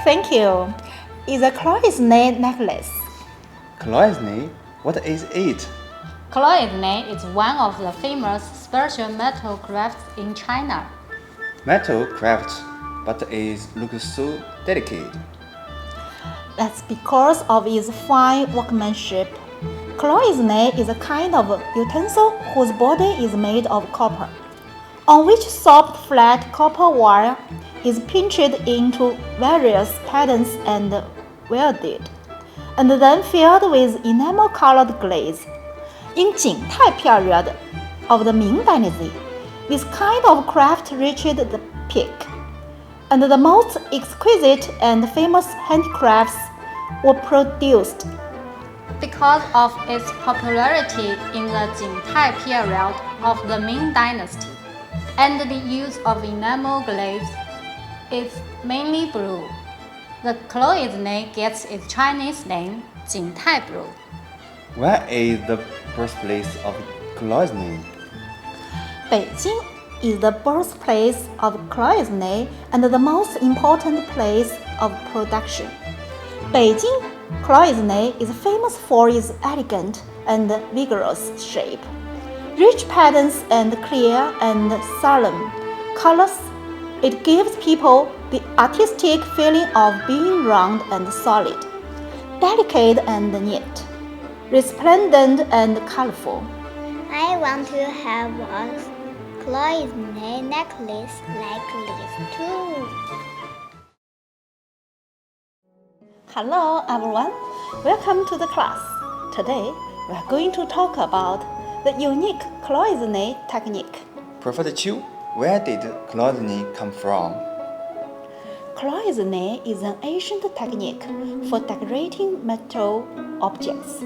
Thank you. It's a cloisonne necklace. Cloisonne? What is it? Cloisonne is one of the famous special metal crafts in China. Metal craft, but it looks so delicate. That's because of its fine workmanship. Cloisonne is a kind of utensil whose body is made of copper, on which soft flat copper wire is pinched into various patterns and welded, and then filled with enamel-colored glaze. In Jingtai period of the Ming Dynasty, this kind of craft reached the peak, and the most exquisite and famous handicrafts were produced. Because of its popularity in the Jingtai period of the Ming Dynasty, and the use of enamel glaze is mainly blue, the cloisonne gets its Chinese name Jingtai blue. Where is the birthplace of cloisonne? Beijing is the birthplace of cloisonne and the most important place of production. Beijing cloisonne is famous for its elegant and vigorous shape, rich patterns and clear and solemn colors. It gives people the artistic feeling of being round and solid, delicate and neat, resplendent and colorful. I want to have a cloisonne necklace like this too. Hello everyone, welcome to the class. Today we are going to talk about the unique cloisonne technique. Professor Chu, where did cloisonne come from? Cloisonne is an ancient technique for decorating metal objects.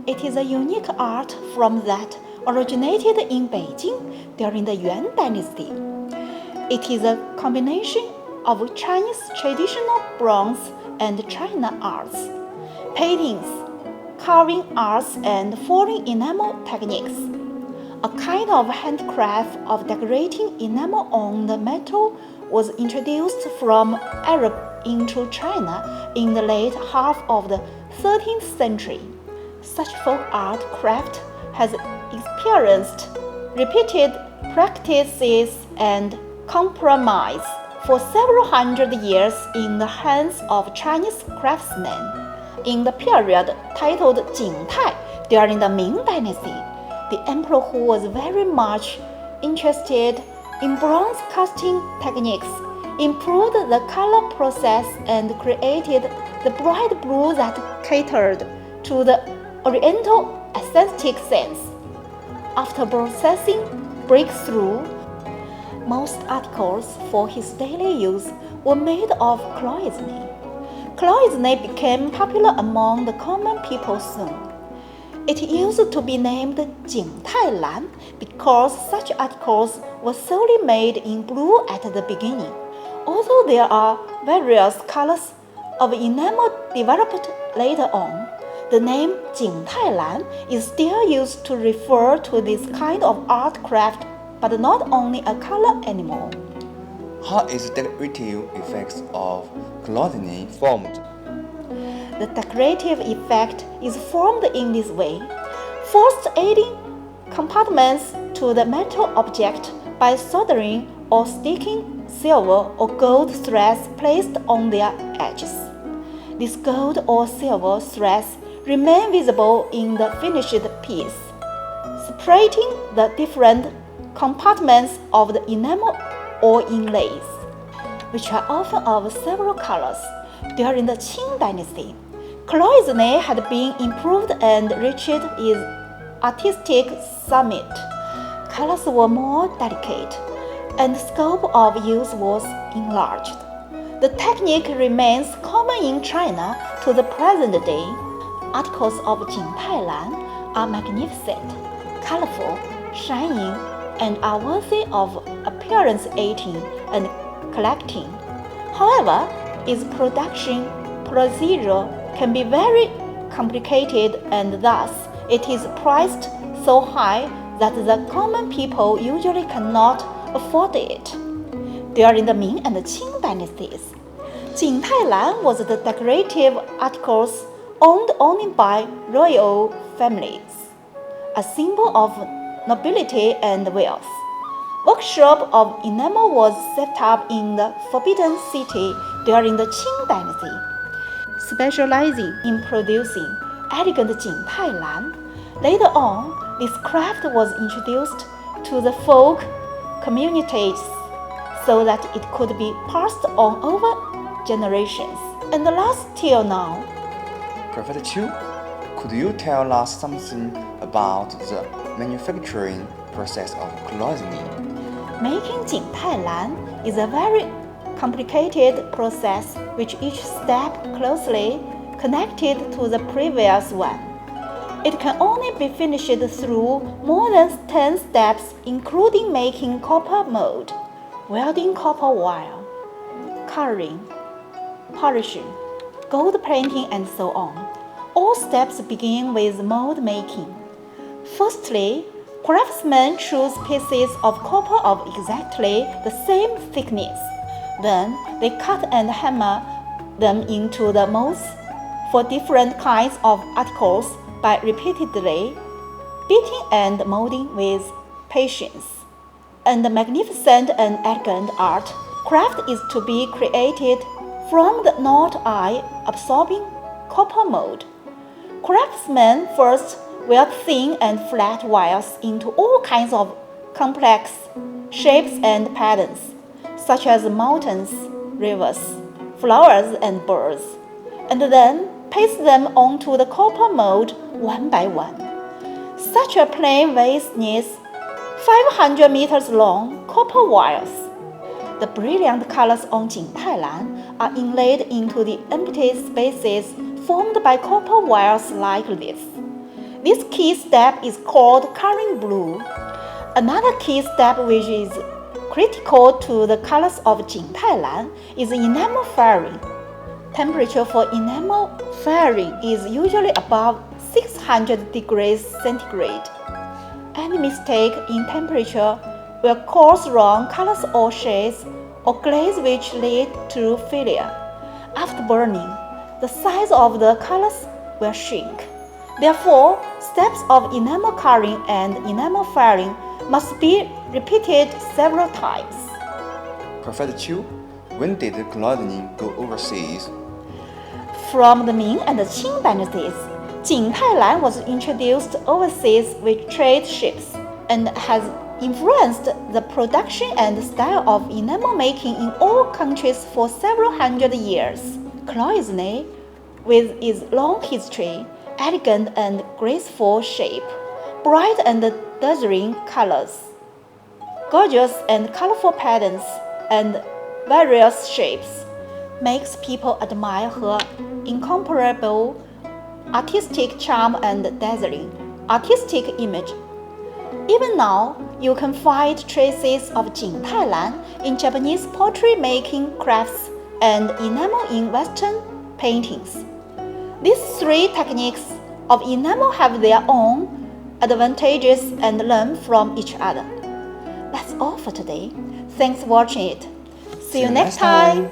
It is a unique art form that originated in Beijing during the Yuan Dynasty. It is a combination of Chinese traditional bronze and China arts, paintings, carving arts, and foreign enamel techniques. A kind of handcraft of decorating enamel on the metal was introduced from Europe into China in the late half of the 13th century. Such folk art craft has experienced repeated practices and compromise for several hundred years in the hands of Chinese craftsmen. In the period titled Jingtai during the Ming Dynasty, the emperor, who was very much interested in bronze casting techniques, improved the color process and created the bright blue that catered to the Oriental aesthetic sense. After processing breakthrough, most articles for his daily use were made of cloisonne. Cloisonne became popular among the common people soon. It used to be named Jingtai Lan because such articles were solely made in blue at the beginning. Although there are various colors of enamel developed later on, the name Jingtai Lan is still used to refer to this kind of art craft, but not only a color anymore. How is the decorative effects of cloisonne formed? The decorative effect is formed in this way. First, adding compartments to the metal object by soldering or sticking silver or gold threads placed on their edges. These gold or silver threads remain visible in the finished piece, separating the different compartments of the enamel or inlays, which are often of several colors. During the Qing Dynasty, cloisonne had been improved and reached its artistic summit. Colors were more delicate, and the scope of use was enlarged. The technique remains common in China to the present day. Articles of Jingtai Lan are magnificent, colorful, shining, and are worthy of appearance-eating and collecting. However, its production procedure can be very complicated, and thus it is priced so high that the common people usually cannot afford it. During the Ming and Qing dynasties, Jing Tailan was the decorative articles owned only by royal families, a symbol of nobility and wealth. Workshop of enamel was set up in the Forbidden City during the Qing dynasty, specializing in producing elegant Jing Tailan. Later on, this craft was introduced to the folk communities so that it could be passed on over generations and lasts till now. Professor Chu, could you tell us something about the manufacturing process of clothing? Making Jing Tailan is a very complicated process which each step closely connected to the previous one. It can only be finished through more than 10 steps, including making copper mold, welding copper wire, coloring, polishing, gold plating, and so on. All steps begin with mold making. Firstly, craftsmen choose pieces of copper of exactly the same thickness. Then they cut and hammer them into the molds for different kinds of articles by repeatedly beating and molding with patience. And the magnificent and elegant art craft is to be created from the not-eye absorbing copper mold. Craftsmen first weld thin and flat wires into all kinds of complex shapes and patterns, such as mountains, rivers, flowers, and birds, and then paste them onto the copper mold one by one. Such a plane weighs needs 500 meters long copper wires. The brilliant colors on Jing Tailan are inlaid into the empty spaces formed by copper wires like this. This key step is called coloring blue. Another key step which is critical to the colors of Jing Tailan is enamel firing. Temperature for enamel firing is usually above 600 degrees centigrade. Any mistake in temperature will cause wrong colors or shades or glaze which lead to failure. After burning, the size of the colors will shrink. Therefore, steps of enamel coloring and enamel firing must be repeated several times. Professor Chu, when did clothing go overseas? From the Ming and the Qing dynasties, Jing Tailan was introduced overseas with trade ships and has influenced the production and style of enamel making in all countries for several hundred years. Cloisonne, with its long history, elegant and graceful shape, bright and dazzling colors, gorgeous and colorful patterns, and various shapes, makes people admire her incomparable artistic charm and dazzling artistic image. Even now, you can find traces of Jing Tailan in Japanese pottery making crafts and enamel in Western paintings. These three techniques of enamel have their own advantages and learn from each other. That's all for today. Thanks for watching it. See you next time.